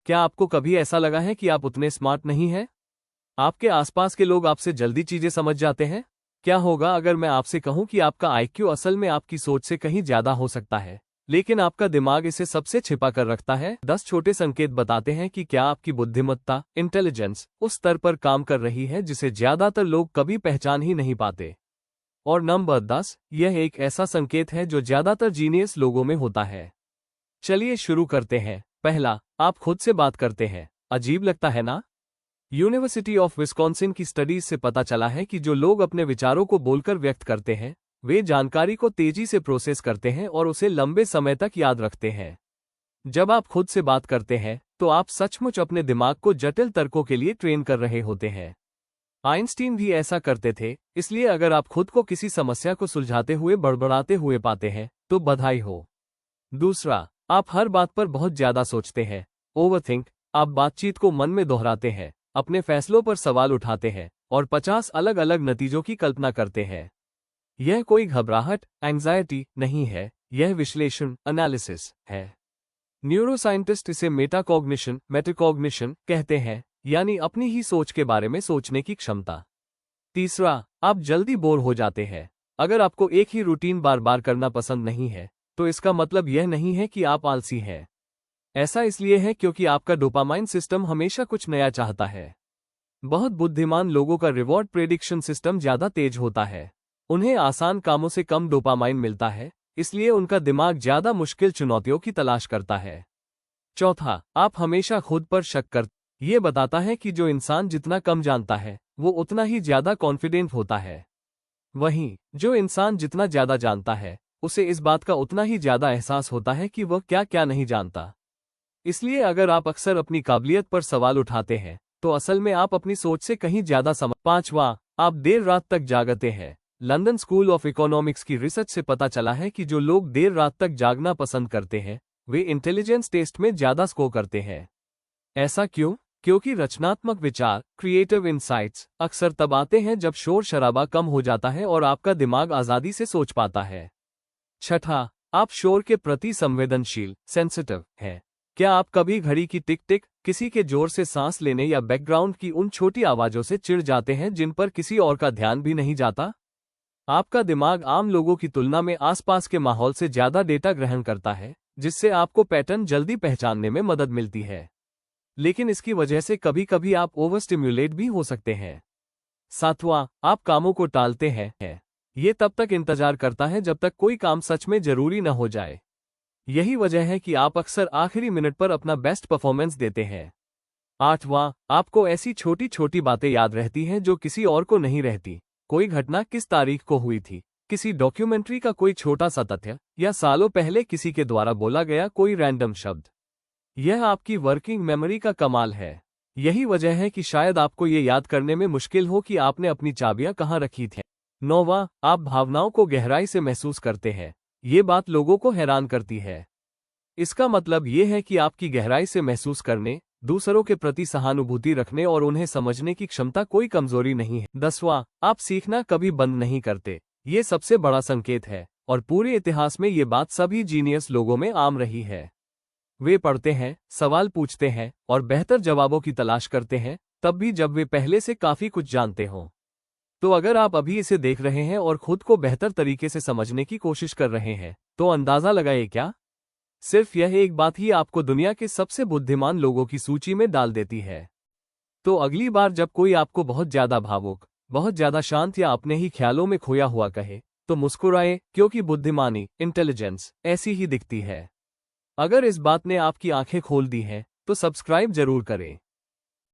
क्या आपको कभी ऐसा लगा है कि आप उतने स्मार्ट नहीं हैं? आपके आसपास के लोग आपसे जल्दी चीजें समझ जाते हैं? क्या होगा अगर मैं आपसे कहूं कि आपका आईक्यू असल में आपकी सोच से कहीं ज्यादा हो सकता है, लेकिन आपका दिमाग इसे सबसे छिपा कर रखता है? 10 छोटे संकेत बताते हैं कि क्या आपकी बुद्धिमत्ता, इंटेलिजेंस, उस स्तर पर काम कर रही है जिसे ज्यादातर लोग कभी पहचान ही नहीं पाते। और नंबर 10, यह एक ऐसा संकेत है जो ज्यादातर जीनियस लोगों में होता है। चलिए शुरू करते हैं। पहला, आप खुद से बात करते हैं। अजीब लगता है ना? यूनिवर्सिटी ऑफ विस्कॉन्सिन की स्टडीज से पता चला है कि जो लोग अपने विचारों को बोलकर व्यक्त करते हैं, वे जानकारी को तेजी से प्रोसेस करते हैं और उसे लंबे समय तक याद रखते हैं। जब आप खुद से बात करते हैं, तो आप सचमुच अपने दिमाग को जटिल तर्कों के लिए ट्रेन कर रहे होते हैं। आइंस्टीन भी ऐसा करते थे, इसलिए अगर आप खुद को किसी समस्या को सुलझाते हुए बड़बड़ाते हुए पाते हैं, तो बधाई हो। दूसरा, आप हर बात पर बहुत ज्यादा सोचते हैं। ओवरथिंक, आप बातचीत को मन में दोहराते हैं, अपने फैसलों पर सवाल उठाते हैं और 50 अलग अलग नतीजों की कल्पना करते हैं। यह कोई घबराहट, एंजाइटी नहीं है, यह विश्लेषण, एनालिसिस है। न्यूरोसाइंटिस्ट इसे मेटाकॉग्निशन कहते हैं, यानी अपनी ही सोच के बारे में सोचने की क्षमता। तीसरा, आप जल्दी बोर हो जाते हैं। अगर आपको एक ही रूटीन बार बार करना पसंद नहीं है, तो इसका मतलब यह नहीं है कि आप आलसी हैं। ऐसा इसलिए है क्योंकि आपका डोपामाइन सिस्टम हमेशा कुछ नया चाहता है। बहुत बुद्धिमान लोगों का रिवॉर्ड प्रेडिक्शन सिस्टम ज्यादा तेज होता है। उन्हें आसान कामों से कम डोपामाइन मिलता है, इसलिए उनका दिमाग ज्यादा मुश्किल चुनौतियों की तलाश करता है। चौथा, आप हमेशा खुद पर शक करते। ये बताता है कि जो इंसान जितना कम जानता है, वो उतना ही ज्यादा कॉन्फिडेंट होता है। वहीं जो इंसान जितना ज्यादा जानता है, उसे इस बात का उतना ही ज्यादा एहसास होता है कि वह क्या क्या नहीं जानता। इसलिए अगर आप अक्सर अपनी काबिलियत पर सवाल उठाते हैं, तो असल में आप अपनी सोच से कहीं ज्यादा समझ। पांचवा, आप देर रात तक जागते हैं। लंदन स्कूल ऑफ इकोनॉमिक्स की रिसर्च से पता चला है कि जो लोग देर रात तक जागना पसंद करते हैं, वे इंटेलिजेंस टेस्ट में ज्यादा स्कोर करते हैं। ऐसा क्यों? क्योंकि रचनात्मक विचार, क्रिएटिव इंसाइट्स, अक्सर तब आते हैं जब शोर शराबा कम हो जाता है और आपका दिमाग आजादी से सोच पाता है। छठा, आप शोर के प्रति संवेदनशील, सेंसिटिव हैं। क्या आप कभी घड़ी की टिक टिक, किसी के जोर से सांस लेने या बैकग्राउंड की उन छोटी आवाजों से चिढ़ जाते हैं जिन पर किसी और का ध्यान भी नहीं जाता? आपका दिमाग आम लोगों की तुलना में आसपास के माहौल से ज्यादा डेटा ग्रहण करता है, जिससे आपको पैटर्न जल्दी पहचानने में मदद मिलती है। लेकिन इसकी वजह से कभी कभी आप ओवरस्टिम्युलेट भी हो सकते हैं। सातवां, आप कामों को टालते हैं। ये तब तक इंतजार करता है जब तक कोई काम सच में जरूरी न हो जाए। यही वजह है कि आप अक्सर आखिरी मिनट पर अपना बेस्ट परफॉर्मेंस देते हैं। आठवां, आपको ऐसी छोटी छोटी बातें याद रहती हैं जो किसी और को नहीं रहती। कोई घटना किस तारीख को हुई थी, किसी डॉक्यूमेंट्री का कोई छोटा सा तथ्य, या सालों पहले किसी के द्वारा बोला गया कोई रैंडम शब्द। यह आपकी वर्किंग मेमोरी का कमाल है। यही वजह है कि शायद आपको ये याद करने में मुश्किल हो कि आपने अपनी चाबियां कहाँ रखी थीं। नौवां, आप भावनाओं को गहराई से महसूस करते हैं। ये बात लोगों को हैरान करती है। इसका मतलब ये है कि आपकी गहराई से महसूस करने, दूसरों के प्रति सहानुभूति रखने और उन्हें समझने की क्षमता कोई कमजोरी नहीं है। 10वां, आप सीखना कभी बंद नहीं करते। ये सबसे बड़ा संकेत है, और पूरे इतिहास में ये बात सभी जीनियस लोगों में आम रही है। वे पढ़ते हैं, सवाल पूछते हैं और बेहतर जवाबों की तलाश करते हैं, तब भी जब वे पहले से काफी कुछ जानते हों। तो अगर आप अभी इसे देख रहे हैं और खुद को बेहतर तरीके से समझने की कोशिश कर रहे हैं, तो अंदाजा लगाइए क्या? सिर्फ यह एक बात ही आपको दुनिया के सबसे बुद्धिमान लोगों की सूची में डाल देती है। तो अगली बार जब कोई आपको बहुत ज्यादा भावुक, बहुत ज्यादा शांत या अपने ही ख्यालों में खोया हुआ कहे, तो मुस्कुराए, क्योंकि बुद्धिमानी, इंटेलिजेंस ऐसी ही दिखती है। अगर इस बात ने आपकी आंखें खोल दी हैं, तो सब्सक्राइब जरूर करें।